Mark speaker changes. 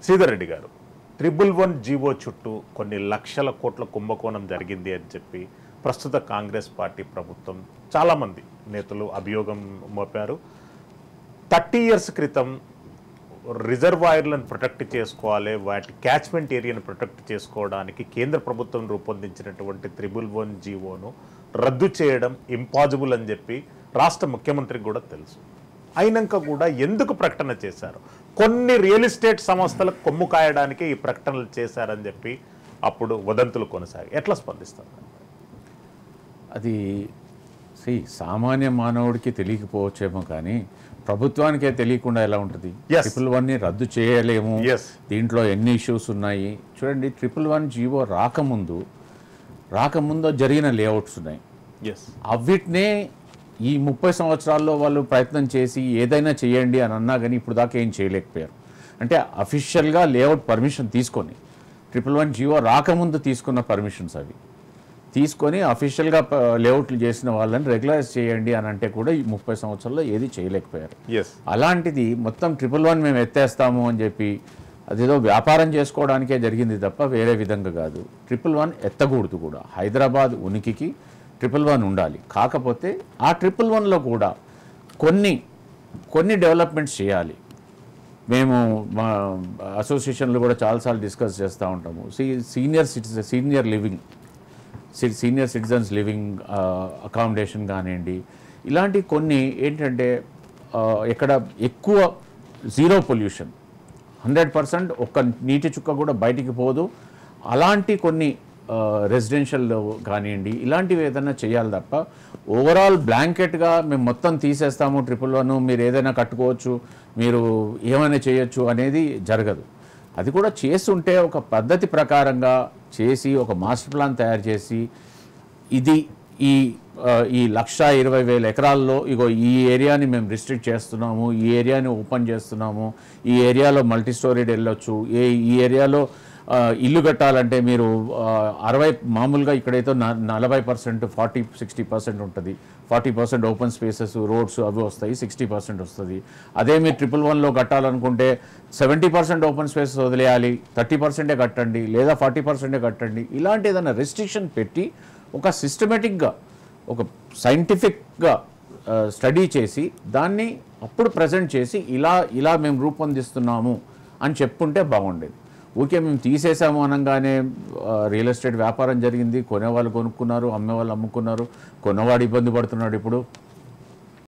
Speaker 1: శ్రీధర్ రెడ్డి గారు, 111 జీవో చుట్టూ కొన్ని లక్షల కోట్ల కుంభకోణం జరిగింది అని చెప్పి ప్రస్తుత కాంగ్రెస్ పార్టీ ప్రభుత్వం చాలామంది నేతలు అభియోగం మోపారు. 30 years క్రితం రిజర్వాయర్లను ప్రొటెక్ట్ చేసుకోవాలి, వాటి క్యాచ్మెంట్ ఏరియాను ప్రొటెక్ట్ చేసుకోవడానికి కేంద్ర ప్రభుత్వం రూపొందించినటువంటి 111 జీవోను రద్దు చేయడం ఇంపాసిబుల్ అని చెప్పి రాష్ట్ర ముఖ్యమంత్రికి కూడా తెలుసు. అయినాక కూడా ఎందుకు ప్రకటన చేశారు? కొన్ని రియల్ ఎస్టేట్ సంస్థలకు కొమ్ము కాయడానికి ఈ ప్రకటనలు చేశారని చెప్పి అప్పుడు వదంతులు కొనసాగి ఎట్లా స్పందిస్తారు?
Speaker 2: అది సామాన్య మానవుడికి తెలియకపోవచ్చేమో కానీ ప్రభుత్వానికే తెలియకుండా ఎలా ఉంటుంది? 111ని రద్దు చేయలేము, దీంట్లో ఎన్ని ఇష్యూస్ ఉన్నాయి చూడండి. 111 జీవో రాకముందు జరిగిన లేఅవుట్స్ ఉన్నాయి. అవిటినే ఈ 30 సంవత్సరాల్లో వాళ్ళు ప్రయత్నం చేసి ఏదైనా చేయండి అని అన్నా కానీ ఇప్పుడు దాకా ఏం చేయలేకపోయారు. అంటే అఫీషియల్గా లేఅవుట్ పర్మిషన్ తీసుకొని 111 జీవో రాకముందు తీసుకున్న పర్మిషన్స్ అవి తీసుకొని అఫీషియల్గా లేఅవుట్లు చేసిన వాళ్ళని రెగ్యులరైజ్ చేయండి అని అంటే కూడా ఈ 30 సంవత్సరాల్లో ఏది చేయలేకపోయారు. అలాంటిది మొత్తం 111 మేము ఎత్తేస్తాము అని చెప్పి అదేదో వ్యాపారం చేసుకోవడానికే జరిగింది తప్ప వేరే విధంగా కాదు. 111 ఎత్తకూడదు కూడా. హైదరాబాద్ ఉనికికి 111 ఉండాలి. కాకపోతే ఆ 111లో కూడా కొన్ని డెవలప్మెంట్స్ చేయాలి. మేము మా అసోసియేషన్లో కూడా చాలాసార్లు డిస్కస్ చేస్తూ ఉంటాము. సీనియర్ సిటిజన్స్ లివింగ్ అకామిడేషన్ కానివ్వండి, ఇలాంటి కొన్ని ఏంటంటే ఎక్కడ ఎక్కువ జీరో పొల్యూషన్, 100% ఒక్క నీటి చుక్క కూడా బయటికి పోదు, అలాంటి కొన్ని రెసిడెన్షియల్ కానివ్వండి, ఇలాంటివి ఏదైనా చేయాలి తప్ప ఓవరాల్ బ్లాంకెట్గా మేము మొత్తం తీసేస్తాము 111 మీరు ఏదైనా కట్టుకోవచ్చు, మీరు ఏమైనా చేయొచ్చు అనేది జరగదు. అది కూడా చేస్తుంటే ఒక పద్ధతి ప్రకారంగా చేసి ఒక మాస్టర్ ప్లాన్ తయారు చేసి ఇది ఈ 1,20,000 ఎకరాల్లో ఇగో ఈ ఏరియాని మేము రిస్ట్రిక్ట్ చేస్తున్నాము, ఈ ఏరియాని ఓపెన్ చేస్తున్నాము, ఈ ఏరియాలో మల్టీ స్టోరీడ్ వెళ్ళొచ్చు, ఈ ఏరియాలో ఇల్లు కట్టాలంటే మీరు 60 మామూలుగా ఇక్కడైతే 40%, 40-60% ఉంటుంది. 40% ఓపెన్ స్పేసెస్, రోడ్స్ అవి వస్తాయి, 60% వస్తుంది. అదే మీరు 111లో కట్టాలనుకుంటే 70% ఓపెన్ స్పేసెస్ వదిలేయాలి, 30% కట్టండి లేదా 40% కట్టండి. ఇలాంటి ఏదైనా రెస్ట్రిక్షన్ పెట్టి ఒక సిస్టమేటిక్గా ఒక సైంటిఫిక్గా స్టడీ చేసి దాన్ని అప్పుడు ప్రజెంట్ చేసి ఇలా మేము రూపొందిస్తున్నాము అని చెప్పుంటే బాగుండేది. ఊరికే మేము తీసేసాము అనగానే రియల్ ఎస్టేట్ వ్యాపారం జరిగింది, కొనేవాళ్ళు కొనుక్కున్నారు, అమ్మేవాళ్ళు అమ్ముకున్నారు, కొన్నవాడు ఇబ్బంది పడుతున్నాడు. ఇప్పుడు